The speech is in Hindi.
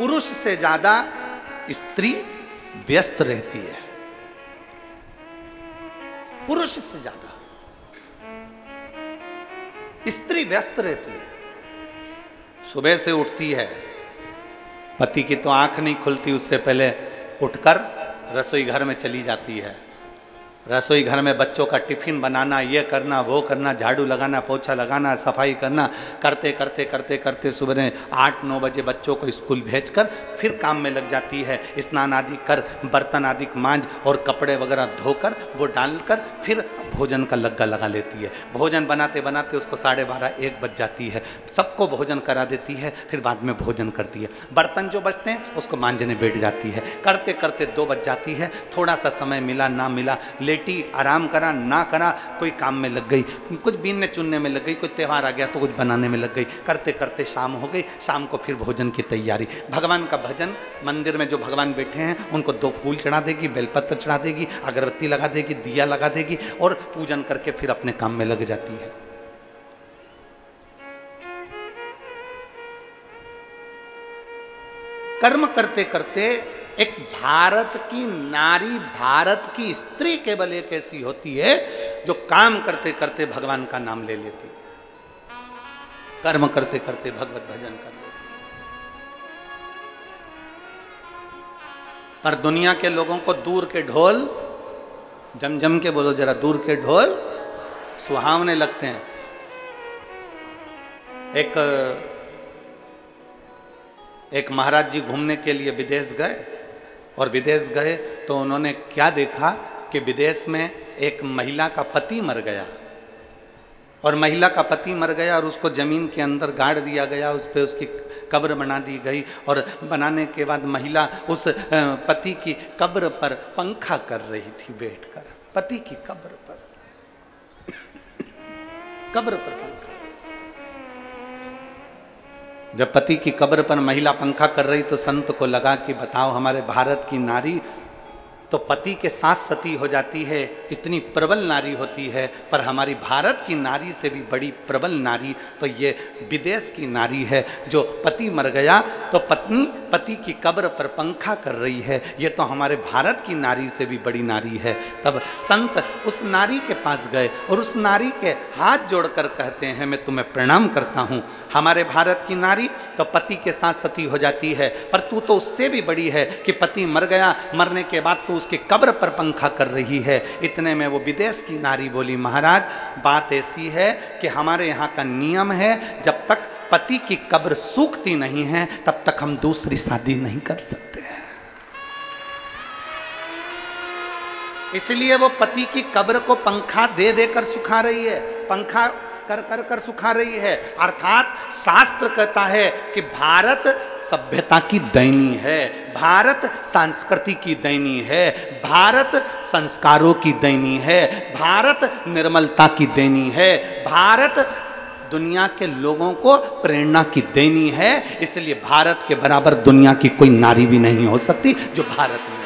पुरुष से ज्यादा स्त्री व्यस्त रहती है, पुरुष से ज्यादा स्त्री व्यस्त रहती है। सुबह से उठती है, पति की तो आंख नहीं खुलती, उससे पहले उठकर रसोई घर में चली जाती है। रसोई घर में बच्चों का टिफिन बनाना, ये करना वो करना, झाड़ू लगाना, पोछा लगाना, सफाई करना, करते करते करते करते सुबह 8-9 बजे बच्चों को स्कूल भेजकर फिर काम में लग जाती है। स्नान आदि कर, बर्तन आदि मांझ और कपड़े वगैरह धोकर वो डालकर फिर भोजन का लग्गा लगा लेती है। भोजन बनाते बनाते उसको 12:30-1 बज जाती है। सबको भोजन करा देती है, फिर बाद में भोजन करती है। बर्तन जो बचते हैं उसको मांझने बैठ जाती है। करते करते 2 बज जाती है। थोड़ा सा समय मिला ना मिला, लेटी, आराम करा ना करा, कोई काम में लग गई, कुछ बीनने चुनने में लग गई, कोई त्यौहार आ गया तो कुछ बनाने में लग गई। करते करते शाम हो गई। शाम को फिर भोजन की तैयारी, भगवान का भजन, मंदिर में जो भगवान बैठे हैं उनको 2 फूल चढ़ा देगी, बेलपत्र चढ़ा देगी, अगरबत्ती लगा देगी, दिया लगा देगी और पूजन करके फिर अपने काम में लग जाती है। कर्म करते करते एक भारत की नारी, भारत की स्त्री केवल एक ऐसी होती है जो काम करते करते भगवान का नाम ले लेती है, कर्म करते करते भगवत भजन कर लेती है। पर दुनिया के लोगों को दूर के ढोल, जम के बोलो जरा, दूर के ढोल सुहावने लगते हैं। एक महाराज जी घूमने के लिए विदेश गए, और विदेश गए तो उन्होंने क्या देखा कि विदेश में एक महिला का पति मर गया, और महिला का पति मर गया और उसको जमीन के अंदर गाड़ दिया गया, उस पर उसकी कब्र बना दी गई। और बनाने के बाद महिला उस पति की कब्र पर पंखा कर रही थी बैठकर, पति की कब्र पर पंखा। जब पति की कब्र पर महिला पंखा कर रही तो संत को लगा कि बताओ, हमारे भारत की नारी तो पति के साथ सती हो जाती है, इतनी प्रबल नारी होती है, पर हमारी भारत की नारी से भी बड़ी प्रबल नारी तो ये विदेश की नारी है, जो पति मर गया तो पत्नी पति की कब्र पर पंखा कर रही है। ये तो हमारे भारत की नारी से भी बड़ी नारी है। तब संत उस नारी के पास गए और उस नारी के हाथ जोड़कर कहते हैं, मैं तुम्हें प्रणाम करता हूँ। हमारे भारत की नारी तो पति के साथ सती हो जाती है, पर तू तो उससे भी बड़ी है कि पति मर गया, मरने के बाद तो उसकी कब्र पर पंखा कर रही है। इतने में वो विदेश की नारी बोली, महाराज बात ऐसी है कि हमारे यहाँ का नियम है, जब तक पति की कब्र सूखती नहीं है तब तक हम दूसरी शादी नहीं कर सकते हैं। इसलिए वो पति की कब्र को पंखा दे देकर सुखा रही है, पंखा कर कर कर सुखा रही है। अर्थात शास्त्र कहता है कि भारत सभ्यता की दैनी है, भारत संस्कृति की दैनी है, भारत संस्कारों की दैनी है, भारत निर्मलता की दैनी है, भारत दुनिया के लोगों को प्रेरणा की देनी है। इसलिए भारत के बराबर दुनिया की कोई नारी भी नहीं हो सकती जो भारत में